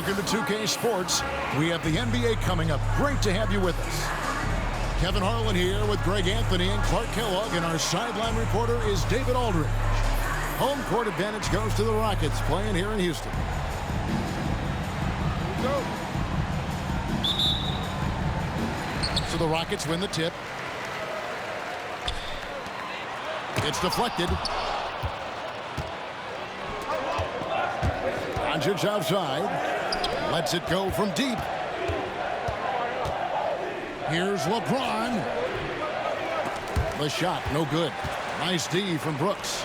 Welcome to 2K Sports. We have the NBA coming up. Great to have you with us. Kevin Harlan here with Greg Anthony and Clark Kellogg, and our sideline reporter is David Aldridge. Home court advantage goes to the Rockets, playing here in Houston. So the Rockets win the tip. It's deflected. Doncic outside. Lets it go from deep. Here's LeBron. The shot, no good. Nice D from Brooks.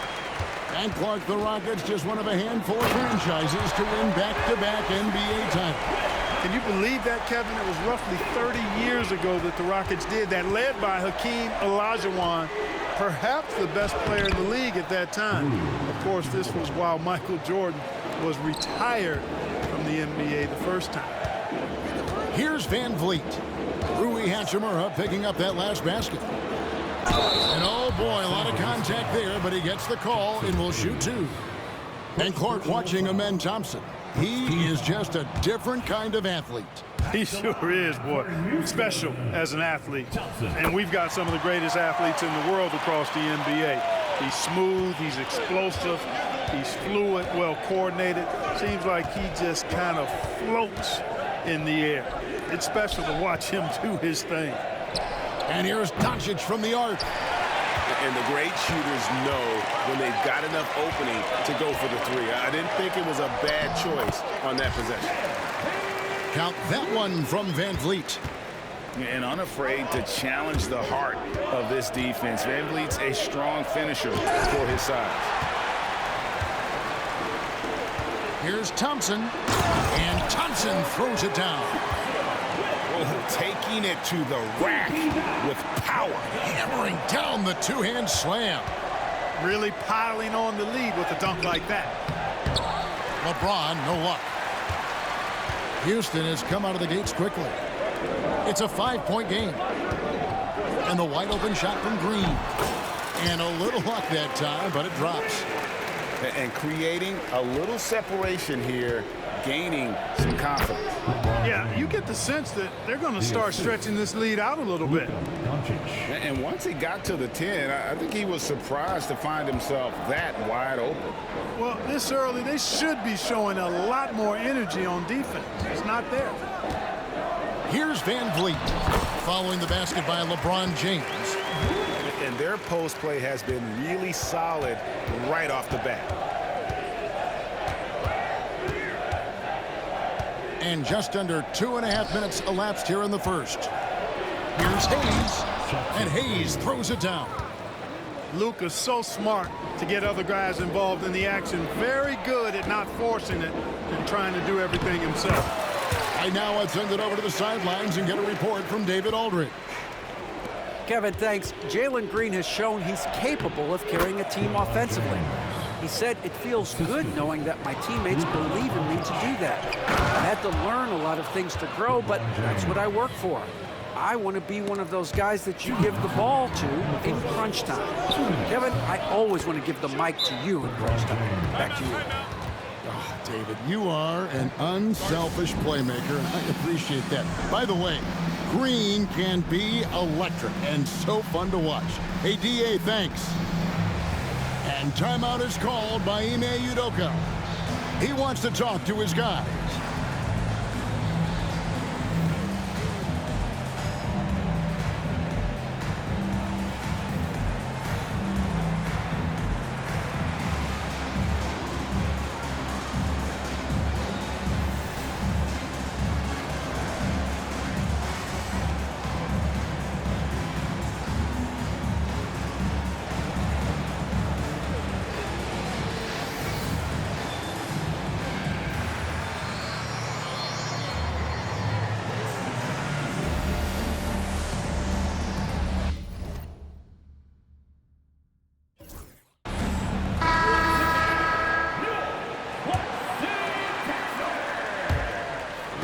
And Clark, the Rockets, just one of a handful of franchises to win back-to-back NBA titles. Can you believe that, Kevin? It was roughly 30 years ago that the Rockets did that, led by Hakeem Olajuwon, perhaps the best player in the league at that time. Of course, this was while Michael Jordan was retired from the NBA the first time. Here's Van Vliet. Rui Hachimura picking up that last basket. And oh boy, a lot of contact there, but he gets the call and will shoot two. And Clark watching Amen Thompson. He is just a different kind of athlete. He sure is, boy. Special as an athlete. And we've got some of the greatest athletes in the world across the NBA. He's smooth, he's explosive, he's fluid, well coordinated. Seems like he just kind of floats in the air. It's special to watch him do his thing. And here's Doncic from the arc. And the great shooters know when they've got enough opening to go for the three. I didn't think it was a bad choice on that possession. Count that one from Van Vliet. And unafraid to challenge the heart of this defense. Van Vliet's a strong finisher for his size. Here's Thompson. And Thompson throws it down. Taking it to the rack with power. Hammering down the two-hand slam. Really piling on the lead with a dunk like that. LeBron, no luck. Houston has come out of the gates quickly. It's a 5-point game. And the wide-open shot from Green. And a little luck that time, but it drops. And creating a little separation here, gaining some confidence. Yeah, you get the sense that they're going to start stretching this lead out a little bit. And once he got to the 10, I think he was surprised to find himself that wide open. Well, this early, they should be showing a lot more energy on defense. It's not there. Here's Van Vliet, following the basket by LeBron James. And their post play has been really solid right off the bat. And just under 2.5 minutes elapsed here in the first. Here's Hayes, and Hayes throws it down. Luka's so smart to get other guys involved in the action. Very good at not forcing it and trying to do everything himself. Right now, I'd send it over to the sidelines and get a report from David Aldridge. Kevin, thanks. Jalen Green has shown he's capable of carrying a team offensively. He said, it feels good knowing that my teammates believe in me to do that. I had to learn a lot of things to grow, but that's what I work for. I want to be one of those guys that you give the ball to in crunch time. Kevin, I always want to give the mic to you in crunch time. Back to you. Oh, David, you are an unselfish playmaker, and I appreciate that. By the way, Green can be electric and so fun to watch. Hey, DA, thanks. And timeout is called by Ime Udoka. He wants to talk to his guys.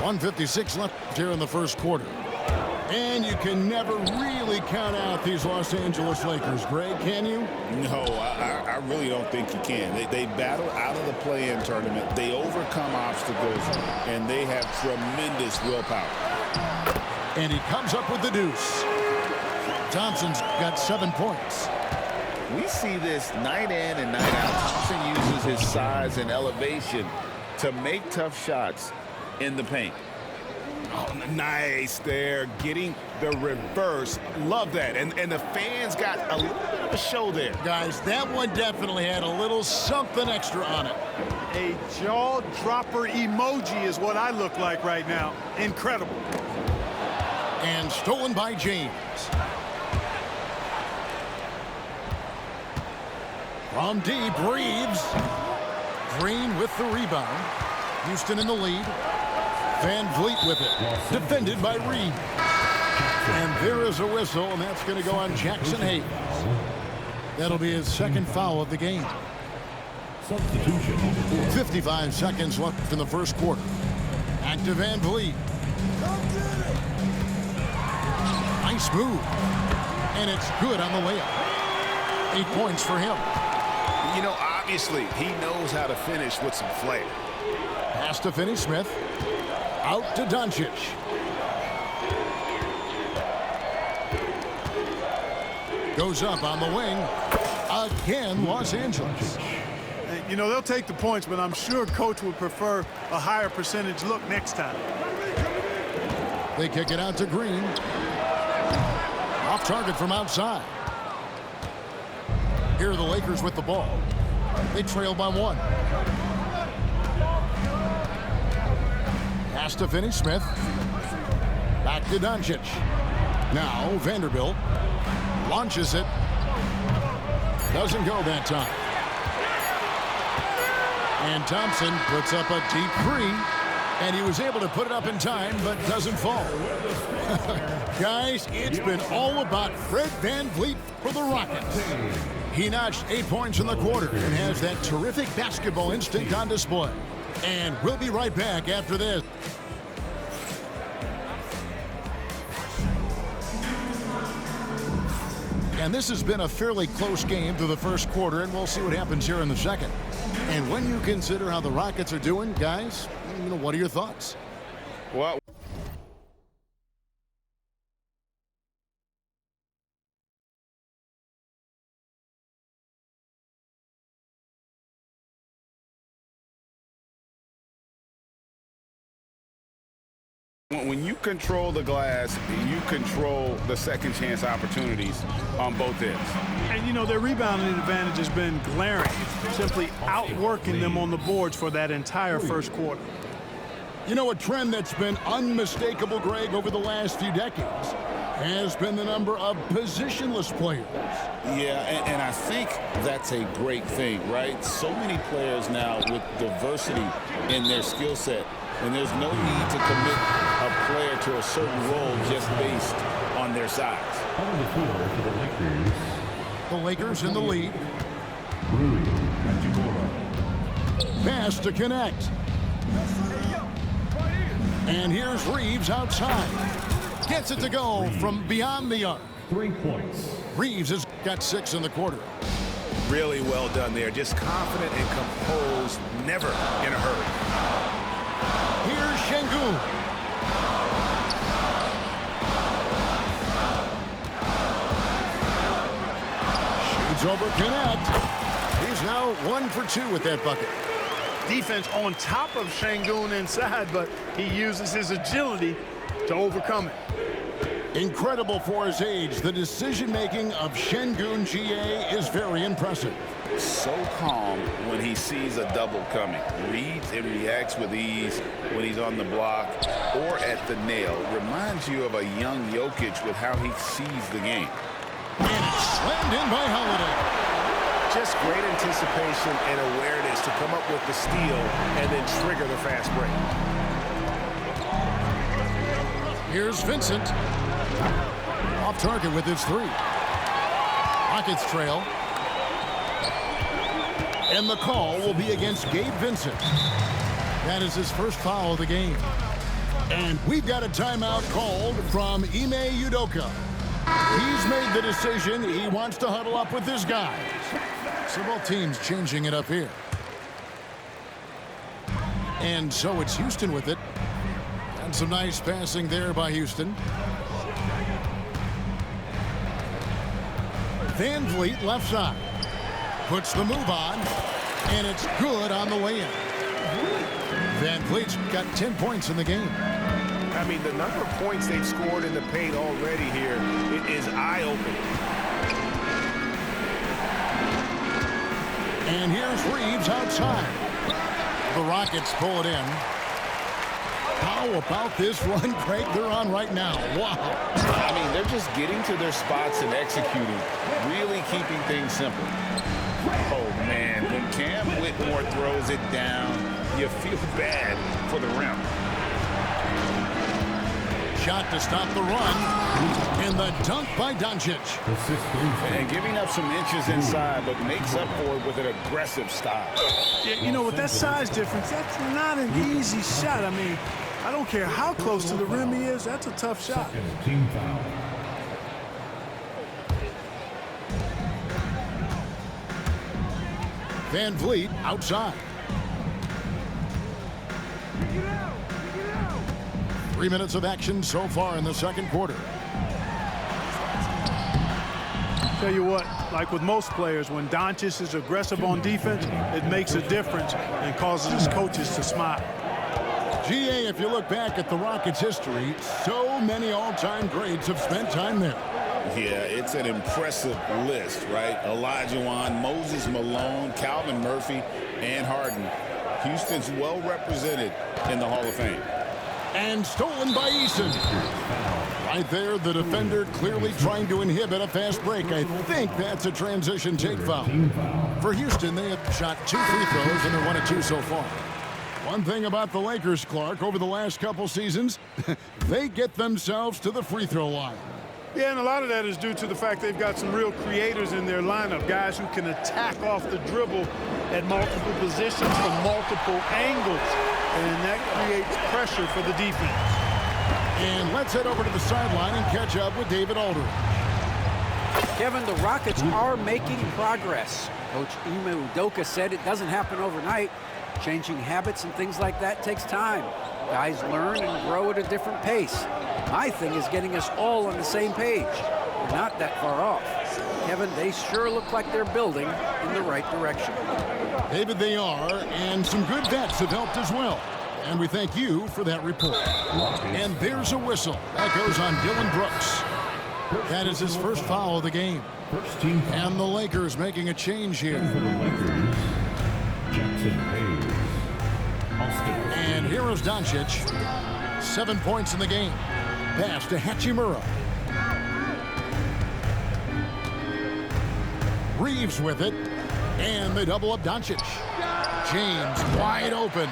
.156 left here in the first quarter. And you can never really count out these Los Angeles Lakers, Greg, can you? No, I really don't think you can. They battle out of the play-in tournament. They overcome obstacles, and they have tremendous willpower. And he comes up with the deuce. Thompson's got 7 points. We see this night in and night out. Thompson uses his size and elevation to make tough shots in the paint. Oh, nice there, getting the reverse. Love that. And the fans got a little bit of a show there. Guys, that one definitely had a little something extra on it. A jaw-dropper emoji is what I look like right now. Incredible. And stolen by James. From deep, Reeves. Green with the rebound. Houston in the lead. Van Vliet with it. Defended by Reeves. And there is a whistle, and that's going to go on Jackson Hayes. That'll be his second foul of the game. 55 seconds left in the first quarter. Back to Van Vliet. Nice move. And it's good on the layup. 8 points for him. You know, obviously, he knows how to finish with some flair. Pass to Finney-Smith. Out to Doncic. Goes up on the wing. Again, Los Angeles. You know, they'll take the points, but I'm sure Coach would prefer a higher percentage look next time. They kick it out to Green. Off target from outside. Here are the Lakers with the ball. They trail by 1. Pass to Finney-Smith. Back to Doncic. Now Vanderbilt launches it. Doesn't go that time. And Thompson puts up a deep 3. And he was able to put it up in time, but doesn't fall. Guys, it's been all about Fred VanVleet for the Rockets. He notched 8 points in the quarter and has that terrific basketball instinct on display. And we'll be right back after this. And this has been a fairly close game through the first quarter, and we'll see what happens here in the second. And when you consider how the Rockets are doing, guys, what are your thoughts? Well, when you control the glass, you control the second chance opportunities on both ends. And, you know, their rebounding advantage has been glaring, simply outworking them on the boards for that entire first quarter. You know, a trend that's been unmistakable, Greg, over the last few decades has been the number of positionless players. Yeah, and I think that's a great thing, right? So many players now with diversity in their skill set, and there's no need to commit a player to a certain role just based on their size. The Lakers in the lead. Pass to connect. And here's Reeves outside. Gets it to go from beyond the arc. 3 points. Reeves has got 6 in the quarter. Really well done there. Just confident and composed, never in a hurry. Here's Şengün. Shoots over Connect. He's now 1 for 2 with that bucket. Defense on top of Şengün inside, but he uses his agility to overcome it. Incredible for his age. The decision-making of Şengün GA is very impressive. So calm when he sees a double coming. Reads and reacts with ease when he's on the block or at the nail. Reminds you of a young Jokic with how he sees the game. And it's slammed in by Holiday. Just great anticipation and awareness to come up with the steal and then trigger the fast break. Here's Vincent. Off target with his 3. Rockets trail. And the call will be against Gabe Vincent. That is his first foul of the game. And we've got a timeout called from Ime Udoka. He's made the decision he wants to huddle up with his guys. So both teams changing it up here. And so it's Houston with it. And some nice passing there by Houston. Van Vliet left side. Puts the move on. And it's good on the way in. Van Vliet's got 10 points in the game. I mean, the number of points they've scored in the paint already here is eye-opening. And here's Reeves outside. The Rockets pull it in. How about this run, Craig, they're on right now? Wow. I mean, they're just getting to their spots and executing, really keeping things simple. Oh, man, when Cam Whitmore throws it down, you feel bad for the rim. Shot to stop the run. And the dunk by Doncic. And giving up some inches inside, but makes up for it with an aggressive style. Yeah, you know, with that size difference, that's not an easy shot. I mean, I don't care how close to the rim he is, that's a tough shot. Team foul. Van Vliet outside. 3 minutes of action so far in the second quarter. Tell you what, like with most players, when Doncic is aggressive on defense, it makes a difference and causes his coaches to smile. GA, if you look back at the Rockets' history, so many all-time greats have spent time there. Yeah, it's an impressive list, right? Olajuwon, Moses Malone, Calvin Murphy, and Harden. Houston's well represented in the Hall of Fame. And stolen by Eason. Right there, the defender clearly trying to inhibit a fast break. I think that's a transition take foul. For Houston, they have shot 2 free throws, and they're 1 of 2 so far. One thing about the Lakers, Clark, over the last couple seasons, they get themselves to the free throw line. Yeah, and a lot of that is due to the fact they've got some real creators in their lineup, guys who can attack off the dribble at multiple positions from multiple angles, and that creates pressure for the defense. And let's head over to the sideline and catch up with David Aldridge. Kevin, the Rockets are making progress. Coach Ime Udoka said it doesn't happen overnight. Changing habits and things like that takes time. Guys learn and grow at a different pace. My thing is getting us all on the same page. We're not that far off. Kevin, they sure look like they're building in the right direction. David, they are, and some good vets have helped as well. And we thank you for that report. And there's a whistle. That goes on Dylan Brooks. That is his first foul of the game. And the Lakers making a change here. And here is Doncic. 7 points in the game. Pass to Hachimura. Reeves with it. And they double up Doncic. James wide open.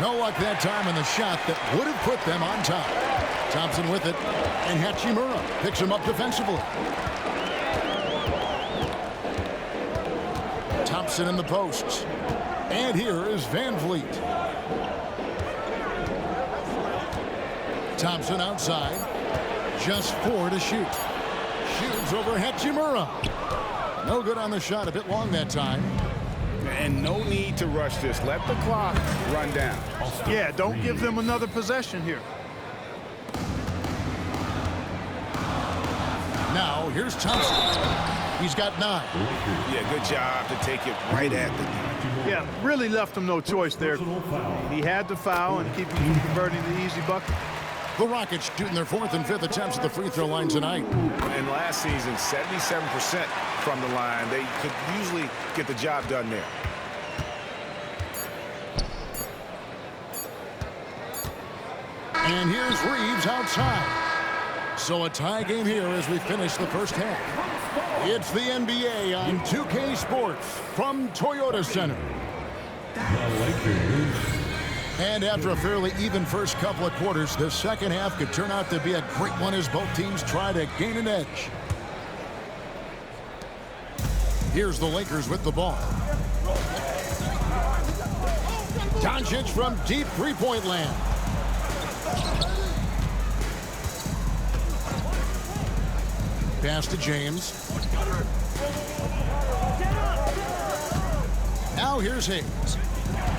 No luck that time in the shot that would have put them on top. Thompson with it. And Hachimura picks him up defensively. Thompson in the posts. And here is Van Vliet. Thompson outside. Just 4 to shoot. Shoots over Hachimura. No good on the shot. A bit long that time. And no need to rush this. Let the clock run down. Yeah, don't give them another possession here. Now, here's Thompson. He's got 9. Yeah, good job to take it right at the net. Yeah, really left him no choice there. He had to foul and keep him from converting the easy bucket. The Rockets shooting their 4th and 5th attempts at the free throw line tonight. And last season, 77% from the line. They could usually get the job done there. And here's Reeves outside. So a tie game here as we finish the first half. It's the NBA on 2K Sports from Toyota Center. And after a fairly even first couple of quarters, the second half could turn out to be a great one as both teams try to gain an edge. Here's the Lakers with the ball. Doncic from deep three-point land. pass to James. Now here's Hayes.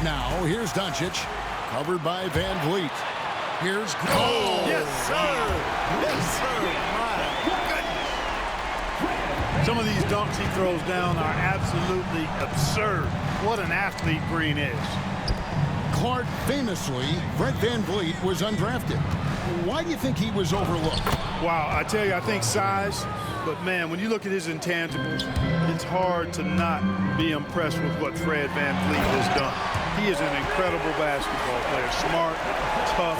Now here's Doncic. Covered by Van Vliet. Here's Cole. Yes, sir. Yes, sir. My goodness. Some of these dunks he throws down are absolutely absurd. What an athlete Green is. Clark famously, Fred Van Vliet was undrafted. Why do you think he was overlooked? Wow, I tell you, I think size, but man, when you look at his intangibles, it's hard to not be impressed with what Fred Van Vliet has done. He is an incredible basketball player. Smart, tough,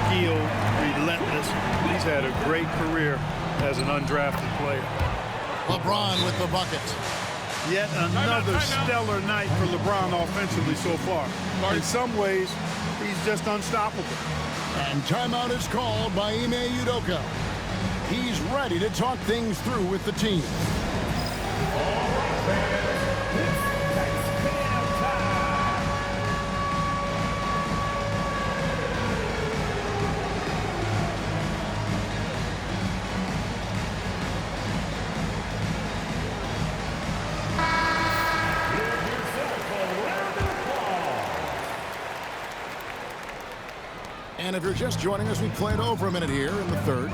skilled, relentless. He's had a great career as an undrafted player. LeBron with the bucket. Yet another stellar night for LeBron offensively so far. In some ways, he's just unstoppable. And timeout is called by Ime Udoka. He's ready to talk things through with the team. And if you're just joining us, we played over a minute here in the third.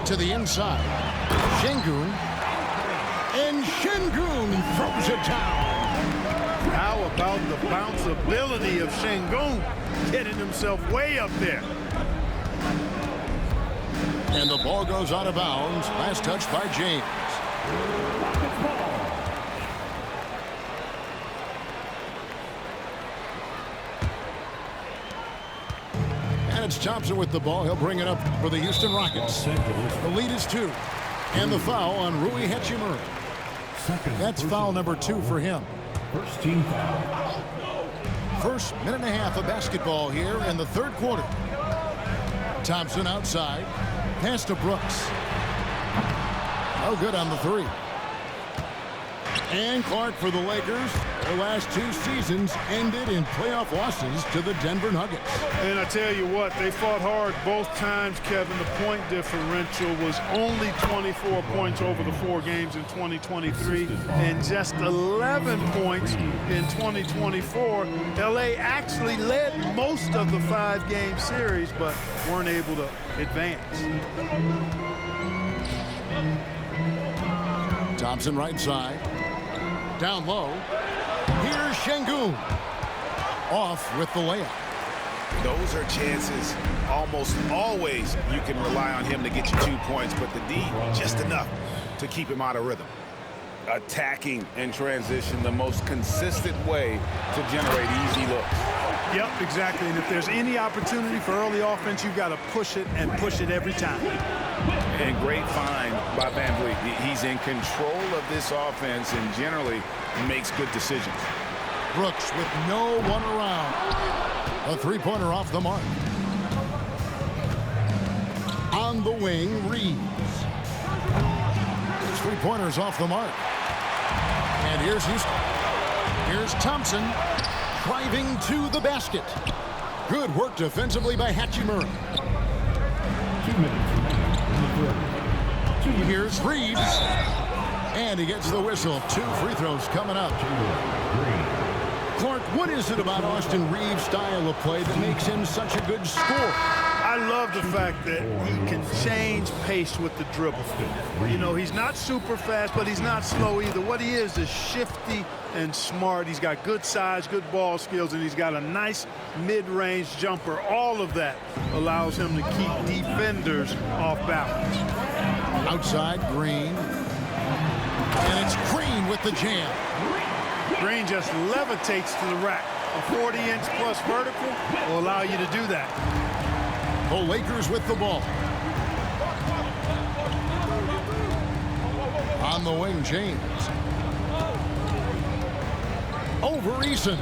To the inside. Şengün. And Şengün throws it down. How about the bounceability of Şengün getting himself way up there? And the ball goes out of bounds. Last touch by James. And it's Thompson with the ball. He'll bring it up for the Houston Rockets. The lead is 2. And the foul on Rui Hachimura. That's foul number 2 for him. First team foul. First minute and a half of basketball here in the third quarter. Thompson outside. Pass to Brooks. No good on the 3. And Clark for the Lakers. Their last 2 seasons ended in playoff losses to the Denver Nuggets. And I tell you what, they fought hard both times, Kevin. The point differential was only 24 points over the 4 games in 2023 and just 11 points in 2024. LA actually led most of the 5-game series, but weren't able to advance. Thompson right side. Down low. Here's Şengün. Off with the layup. Those are chances. Almost always you can rely on him to get you 2 points, but the D, just enough to keep him out of rhythm. Attacking in transition, the most consistent way to generate easy looks. Yep, exactly. And if there's any opportunity for early offense, you've got to push it and push it every time. And great find by Van Vliet. He's in control of this offense and generally makes good decisions. Brooks with no one around. A 3-pointer off the mark. On the wing, Reeves. His 3-pointers off the mark. And here's Houston. Here's Thompson driving to the basket. Good work defensively by Hachimura. 2 minutes. Here's Reeves. And he gets the whistle. 2 free throws coming up. Clark, what is it about Austin Reeves' style of play that makes him such a good scorer? I love the fact that he can change pace with the dribble. You know, he's not super fast, but he's not slow either. What he is shifty and smart. He's got good size, good ball skills, and he's got a nice mid-range jumper. All of that allows him to keep defenders off balance. Outside, Green. And it's Green with the jam. Green just levitates to the rack. A 40-inch plus vertical will allow you to do that. The Lakers with the ball. On the wing, James. Over Eason.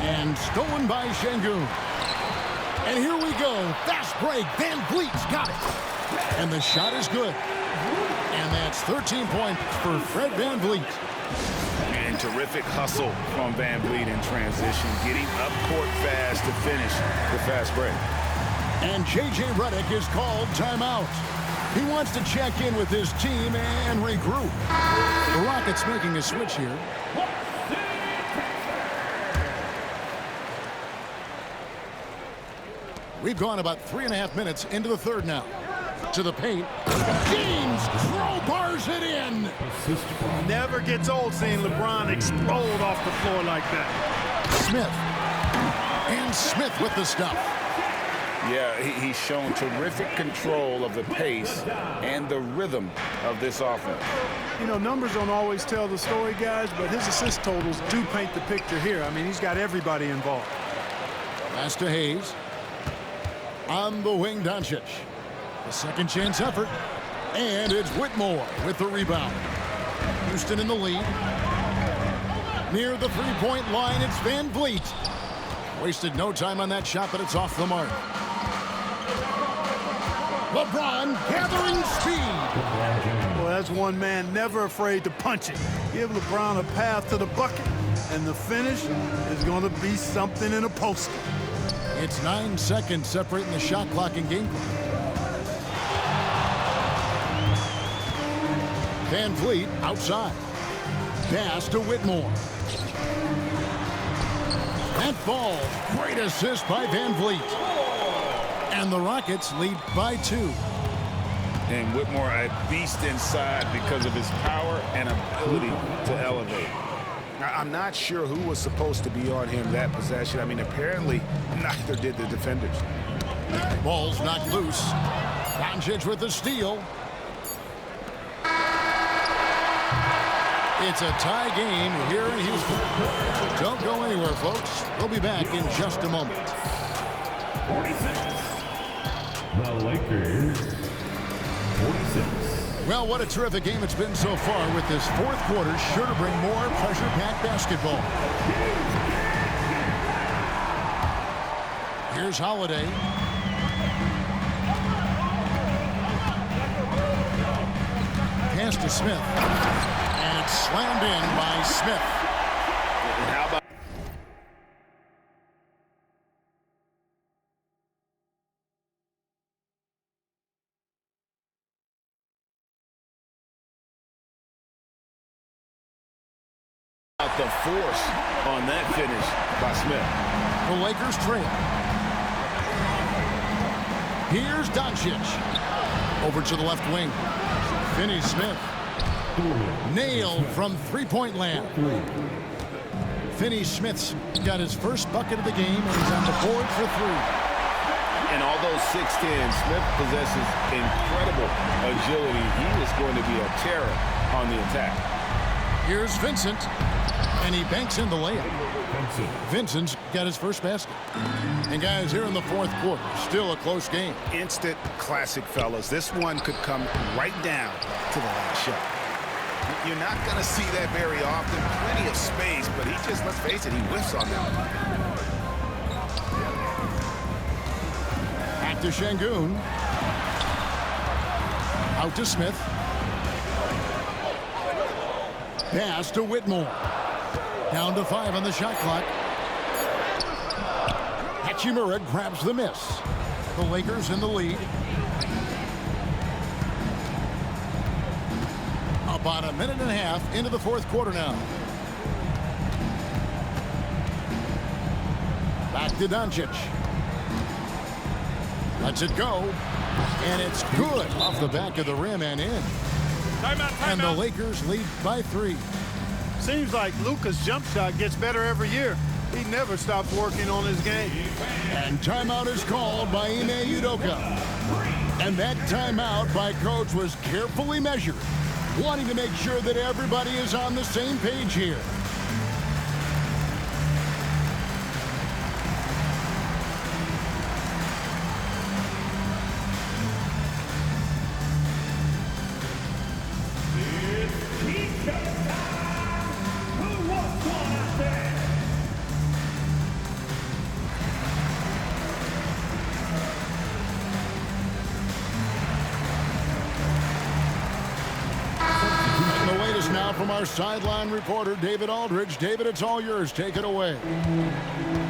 And stolen by Şengün. And here we go. Fast break. Van Vliet's got it. And the shot is good. And that's 13 points for Fred Van Vliet. And terrific hustle from Van Vliet in transition, getting up court fast to finish the fast break. And J.J. Redick is called timeout. He wants to check in with his team and regroup. The Rockets making a switch here. We've gone about 3.5 minutes into the third now. To the paint. James crowbars it in. Never gets old seeing LeBron explode off the floor like that. Smith. And Smith with the stuff. Yeah, he's shown terrific control of the pace and the rhythm of this offense. You know, numbers don't always tell the story, guys, but his assist totals do paint the picture here. I mean, he's got everybody involved. Pass to Hayes. On the wing, Doncic. A second chance effort. And it's Whitmore with the rebound. Houston in the lead. Near the three-point line, it's Van Vliet. Wasted no time on that shot, but it's off the mark. LeBron gathering speed. Well, that's one man never afraid to punch it. Give LeBron a path to the bucket, and the finish is going to be something in a poster. It's 9 seconds separating the shot clock and game clock. Van Vliet outside. Pass to Whitmore. That ball, great assist by Van Vliet. And the Rockets lead by 2. And Whitmore a beast inside because of his power and ability to elevate. I'm not sure who was supposed to be on him that possession. I mean, apparently neither did the defenders. Ball's knocked loose. Doncic with the steal. It's a tie game here in Houston. Don't go anywhere, folks. We'll be back in just a moment. 46. The Lakers. 46. Well, what a terrific game it's been so far, with this fourth quarter sure to bring more pressure-packed basketball. Here's Holiday. Pass to Smith. And it's slammed in by Smith. And how about the force on that finish by Smith? The Lakers trail. Here's Doncic. Over to the left wing. Finney Smith. Nailed from three-point land. Finney Smith's got his first bucket of the game, and he's on the board for 3. And although 6'10", Smith possesses incredible agility. He is going to be a terror on the attack. Here's Vincent, and he banks in the layup. Vincent's got his first basket. And guys, here in the fourth quarter, still a close game. Instant classic, fellas. This one could come right down to the last shot. You're not going to see that very often. Plenty of space, but he just, let's face it, he whiffs on that one. Back to Şengün. Out to Smith. Pass to Whitmore. Down to 5 on the shot clock. Hachimura grabs the miss. The Lakers in the lead. About a minute and a half into the fourth quarter now. Back to Doncic. Lets it go. And it's good off the back of the rim and in. And the Lakers lead by 3. Seems like Luka's jump shot gets better every year. He never stops working on his game. And timeout is called by Ime Udoka. And that timeout by Coach was carefully measured, wanting to make sure that everybody is on the same page here. now from our sideline reporter, David Aldridge. David, it's all yours. Take it away.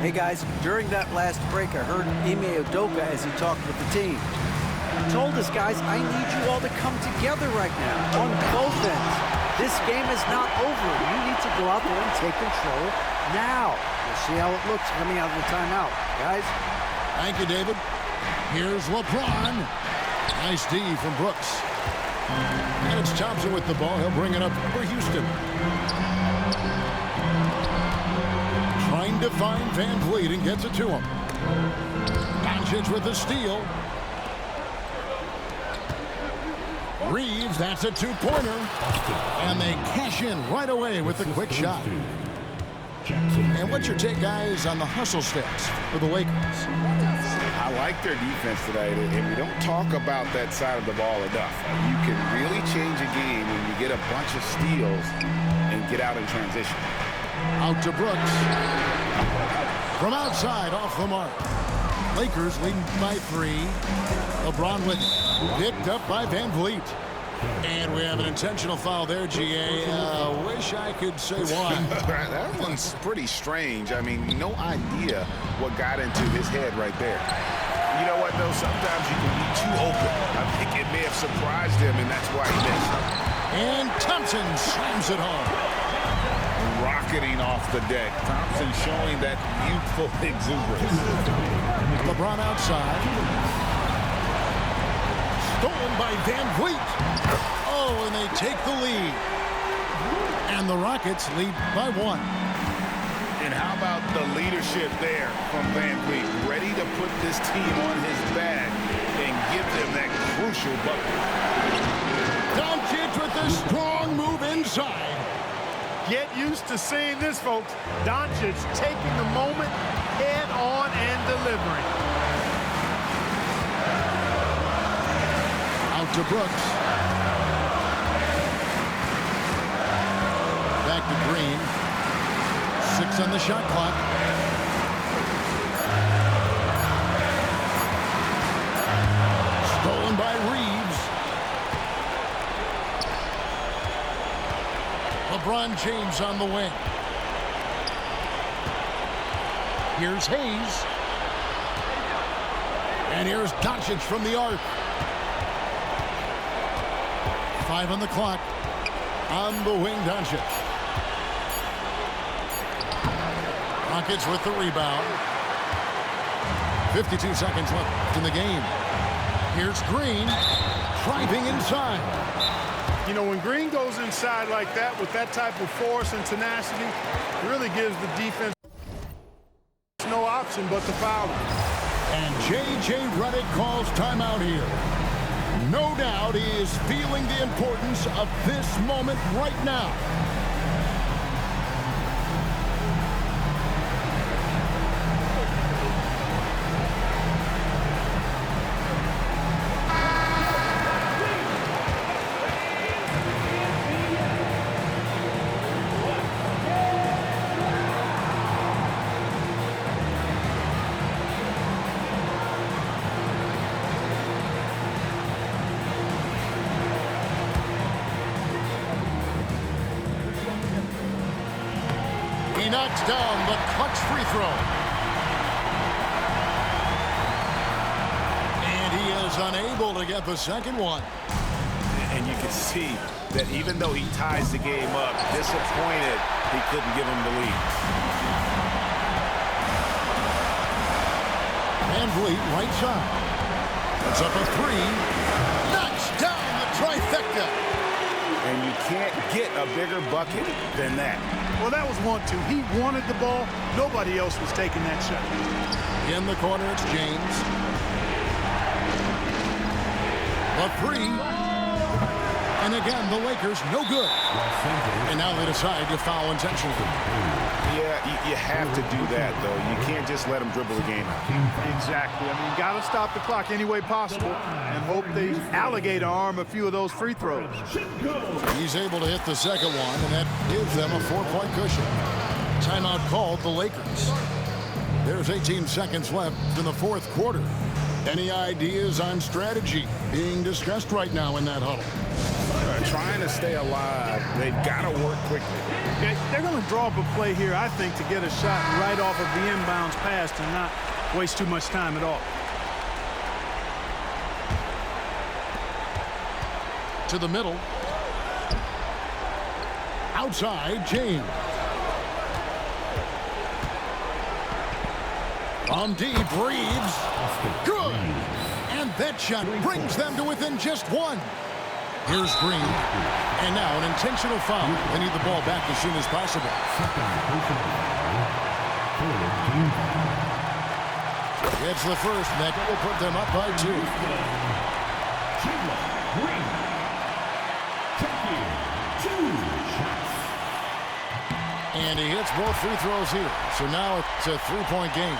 Hey, guys, during that last break, I heard Ime Udoka as he talked with the team. He told us, guys, I need you all to come together right now on both ends. This game is not over. You need to go out there and take control now. We'll see how it looks coming out of the timeout. Guys? Thank you, David. Here's LeBron. Nice D from Brooks. And it's Thompson with the ball. He'll bring it up for Houston. Trying to find Van Vliet and gets it to him. Doncic with the steal. Reeves, that's a two-pointer. And they cash in right away with a quick shot. And what's your take, guys, on the hustle stats for the Lakers? I like their defense today, and we don't talk about that side of the ball enough. You can really change a game when you get a bunch of steals and get out in transition. Out to Brooks. From outside, off the mark. Lakers leading by 3. LeBron with it. Picked up by Van Vliet. And we have an intentional foul there, GA. Wish I could say why. That one's pretty strange. I mean, no idea what got into his head right there. You know what, though? Sometimes you can be too open. I think it may have surprised him, and that's why he missed. And Thompson slams it home. Rocketing off the deck. Thompson showing that youthful exuberance. LeBron outside. Stolen by Van Vliet. Oh, and they take the lead. And the Rockets lead by 1. And how about the leadership there from Van Vliet? Ready to put this team on his back and give them that crucial bucket. Doncic with a strong move inside. Get used to seeing this, folks. Doncic taking the moment head on and delivering. Out to Brooks. Back to Green. 6 on the shot clock. Stolen by Reeves. LeBron James on the wing. Here's Hayes. And here's Doncic from the arc. 5 on the clock. On the wing, Doncic. Rockets with the rebound. 52 seconds left in the game. Here's Green. Driving inside. You know, when Green goes inside like that with that type of force and tenacity, it really gives the defense no option but to foul him. And J.J. Redick calls timeout here. No doubt he is feeling the importance of this moment right now. He knocks down the clutch free throw. And he is unable to get the second one. And you can see that even though he ties the game up, disappointed he couldn't give him the lead. Van Vliet, right side. That's up a 3. Knocks down the trifecta. And you can't get a bigger bucket than that. Well, that was 1-2. He wanted the ball. Nobody else was taking that shot. In the corner, it's James. The 3. And again, the Lakers, no good. And now they decide to foul intentionally. Yeah, you have to do that, though. You can't just let them dribble the game out. Exactly. I mean, you got to stop the clock any way possible and hope they alligator arm a few of those free throws. He's able to hit the second one, and that gives them a 4-point cushion. Timeout called the Lakers. There's 18 seconds left in the fourth quarter. Any ideas on strategy being discussed right now in that huddle? are trying to stay alive, they've got to work quickly. Okay, they're going to draw up a play here, I think, to get a shot right off of the inbounds pass and not waste too much time at all. To the middle. Outside, James. On deep, Reeves. Good. And that shot brings them to within just one. Here's Green. And now an intentional foul. They need the ball back as soon as possible. It's the first, and that will put them up by 2. And he hits both free throws here. So now it's a 3-point game.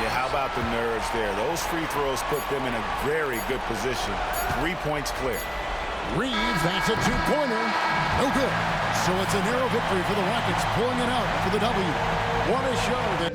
Yeah, how about the nerves there? Those free throws put them in a very good position. 3 points clear. Reeves, that's a 2-pointer. No good. So it's a narrow victory for the Rockets, pulling it out for the W. What a show that